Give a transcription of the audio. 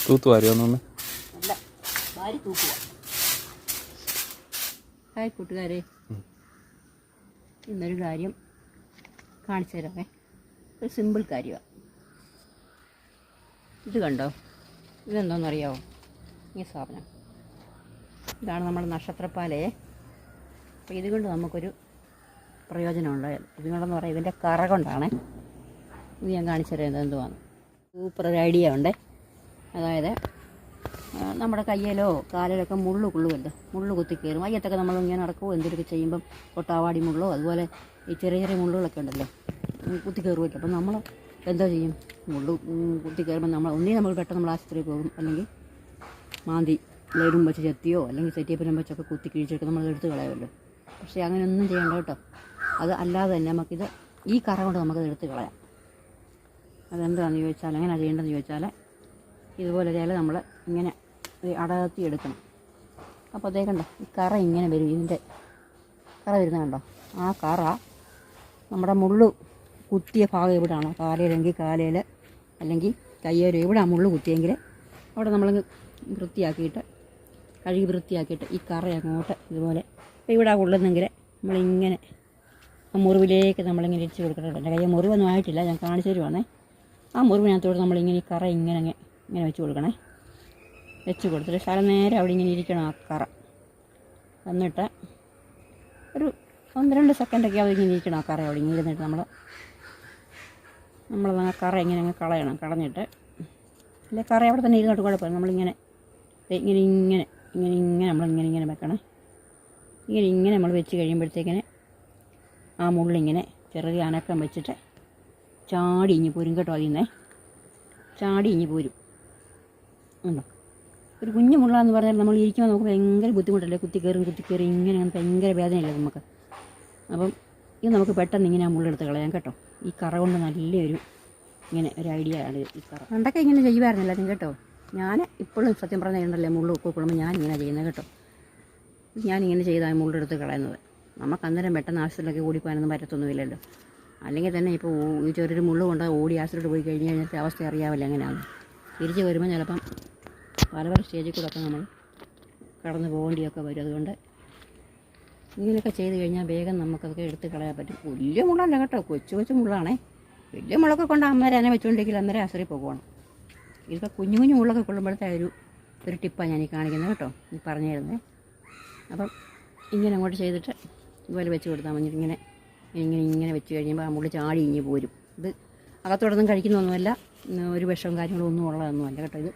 തൂത്തുവാരിയൊന്നൊന്ന് അല്ല വാരി തൂക്കുക. ഹായ് കൂട്ടുകാരെ, ഇന്നൊരു കാര്യം കാണിച്ചു തരാമേ. ഒരു സിമ്പിൾ കാര്യമാണ്. ഇത് കണ്ടോ, ഇതെന്തോന്നറിയാമോ? ഈ സാധനം ഇതാണ് നമ്മുടെ നക്ഷത്രപ്പാലയെ. അപ്പോൾ ഇതുകൊണ്ട് നമുക്കൊരു പ്രയോജനമുണ്ട്. ഇതുകൊണ്ടെന്ന് പറയാം, ഇതിൻ്റെ കറ കൊണ്ടാണ്. ഇത് ഞാൻ കാണിച്ചു തരുന്നത് എന്തുവാണ്. സൂപ്പർ ഒരു ഐഡിയ ഉണ്ട്. അതായത് നമ്മുടെ കയ്യിലോ കാലിലൊക്കെ മുള്ളു കൊള്ളുമല്ലോ, മുള്ളു കുത്തി കയറും. അയ്യത്തൊക്കെ നമ്മളിങ്ങനെ നടക്കുമോ എന്തെങ്കിലുമൊക്കെ ചെയ്യുമ്പം കൊട്ടാവാടി മുള്ളോ അതുപോലെ ഈ ചെറിയ ചെറിയ മുള്ളുകളൊക്കെ ഉണ്ടല്ലോ, കുത്തി കയറുമല്ലോ. അപ്പം നമ്മൾ എന്താ ചെയ്യും? മുള്ളു കുത്തി കയറുമ്പോൾ നമ്മൾ പെട്ടെന്ന് നമ്മൾ ആശുപത്രിയിൽ പോകും, അല്ലെങ്കിൽ മാന്തി ലേഡും വെച്ച് ചെത്തിയോ അല്ലെങ്കിൽ സെറ്റിയപ്പനും വെച്ചൊക്കെ കുത്തി കിഴിച്ചിട്ട് നമ്മൾ എടുത്ത് കളയുമല്ലോ. പക്ഷേ അങ്ങനെയൊന്നും ചെയ്യണ്ട കേട്ടോ. അത് അല്ലാതെ തന്നെ നമുക്കിത് ഈ കറ കൊണ്ട് നമുക്കത് എടുത്ത് കളയാം. അതെന്താണെന്ന് ചോദിച്ചാൽ, എങ്ങനെയാണ് ചെയ്യേണ്ടതെന്ന് ചോദിച്ചാൽ, ഇതുപോലെ ഇല നമ്മൾ ഇങ്ങനെ അടർത്തി എടുക്കണം. അപ്പോൾ അതേ കണ്ടോ, ഈ കറ ഇങ്ങനെ വരും. ഇതിൻ്റെ കറ വരുന്നത് കണ്ടോ? ആ കറ നമ്മുടെ മുള്ളു കുത്തിയ ഭാഗം എവിടെയാണോ, കാലയിലെങ്കിൽ കാലയിൽ അല്ലെങ്കിൽ കയ്യേലോ എവിടെയാണ് മുള്ളു കുത്തിയെങ്കിൽ അവിടെ നമ്മൾ വൃത്തിയാക്കിയിട്ട് കഴുകി വൃത്തിയാക്കിയിട്ട് ഈ കറ അങ്ങോട്ട് ഇതുപോലെ ഇപ്പോൾ ഇവിടെ കൊള്ളുന്നെങ്കിൽ നമ്മളിങ്ങനെ മുറിവിലേക്ക് നമ്മളിങ്ങനെ ഇടിച്ച് കൊടുക്കണം. എൻ്റെ കയ്യിൽ മുറിവൊന്നും ആയിട്ടില്ല, ഞാൻ കാണിച്ചു തരുവാണേ. ആ മുറിവിനകത്തോട് നമ്മളിങ്ങനെ ഈ കറ ഇങ്ങനെ വെച്ച് കൊടുക്കണേ. വെച്ച് കൊടുത്തിട്ട് സ്ഥലം നേരെ അവിടെ ഇങ്ങനെ ഇരിക്കണം ആ കറ. എന്നിട്ട് ഒരു 1-2 സെക്കൻഡൊക്കെ അവിടെ ഇങ്ങനെ ഇരിക്കണം ആ കറ അവിടെ ഇങ്ങനെ ഇരുന്നിട്ട് നമ്മൾ ആ കറ ഇങ്ങനെ കളയണം. കളഞ്ഞിട്ട് അല്ലെ കറ അവിടെ തന്നെ ഇരുന്നിട്ട് കുഴപ്പമില്ല. നമ്മളിങ്ങനെ ഇങ്ങനെ നമ്മളിങ്ങനെ വെക്കണം. ഇങ്ങനെ നമ്മൾ വെച്ച് കഴിയുമ്പോഴത്തേക്കിന് ആ മുള്ളിങ്ങനെ ചെറിയ അനക്കം വെച്ചിട്ട് ചാടി ഇഞ്ഞ് പോരും കേട്ടോ. അതിന്നേ ചാടി ഇഞ്ഞ് പോരും. ഉണ്ടോ, ഒരു കുഞ്ഞു മുള്ളാന്ന് പറഞ്ഞാൽ നമ്മൾ ഇരിക്കുമ്പോൾ നമുക്ക് ഭയങ്കര ബുദ്ധിമുട്ടല്ലേ, കുത്തി കയറി ഇങ്ങനെ ഭയങ്കര വേദനയല്ലേ നമുക്ക്. അപ്പം ഇത് നമുക്ക് പെട്ടെന്ന് ഇങ്ങനെ ആ മുള്ളെടുത്ത് കളയാം കേട്ടോ. ഈ കറ കൊണ്ട് നല്ലൊരു ഇങ്ങനെ ഒരു ഐഡിയ ആണ് ഈ കറ. പണ്ടൊക്കെ ഇങ്ങനെ ചെയ്യുമായിരുന്നില്ല കേട്ടോ. ഞാൻ ഇപ്പോഴും സത്യം പറഞ്ഞിട്ടുണ്ടല്ലേ, മുള്ളു കൊള്ളുമ്പോൾ ഞാനിങ്ങനെ ചെയ്യുന്നത് കേട്ടോ. ഞാനിങ്ങനെ ചെയ്താൽ മുള്ളെടുത്ത് കളയുന്നത്. നമുക്ക് അന്നേരം പെട്ടെന്ന് ആശുപത്രിയിലൊക്കെ ഓടിപ്പോകാനൊന്നും പറ്റത്തൊന്നുമില്ലല്ലോ. അല്ലെങ്കിൽ തന്നെ ഇപ്പോൾ ഈ ചെറിയൊരു മുള്ളു കൊണ്ട് ഓടി ആശുപത്രിയിൽ പോയി കഴിഞ്ഞ് കഴിഞ്ഞാൽ അവസ്ഥ അറിയാമല്ലോ എങ്ങനെയാണ്. തിരിച്ച് വരുമ്പോൾ ചിലപ്പം പല സ്റ്റേജിൽ കൂടെ ഒക്കെ നമ്മൾ കടന്നു പോകേണ്ടിയൊക്കെ വരും. അതുകൊണ്ട് ഇങ്ങനെയൊക്കെ ചെയ്ത് കഴിഞ്ഞാൽ വേഗം നമുക്കതൊക്കെ എടുത്ത് കളയാൻ പറ്റും. വലിയ മുള്ളല്ല കേട്ടോ, കൊച്ചു മുള്ളാണേ. വലിയ മുളകൊക്കെ കൊണ്ട് അന്നേരം വെച്ചുകൊണ്ടെങ്കിൽ അന്നേരം ആശുപത്രിയിൽ പോകണം. ഇതിപ്പോൾ കുഞ്ഞു മുള്ളൊക്കെ കൊള്ളുമ്പോഴത്തെ ഒരു ടിപ്പാണ് ഞാൻ ഈ കാണിക്കുന്നത് കേട്ടോ, ഈ പറഞ്ഞു തരുന്നത്. അപ്പം ഇങ്ങനെ അങ്ങോട്ട് ചെയ്തിട്ട് ഇതുപോലെ വെച്ച് കൊടുത്താൽ മതി. ഇങ്ങനെ വെച്ച് കഴിയുമ്പോൾ ആ മുള്ളി ചാടി ഇഞ്ഞ് പോരും. ഇത് അകത്തോടൊന്നും കഴിക്കുന്നൊന്നുമല്ല, ഒരു വിഷവും കാര്യങ്ങളൊന്നും ഉള്ളതൊന്നുമല്ല കേട്ടോ. ഇത്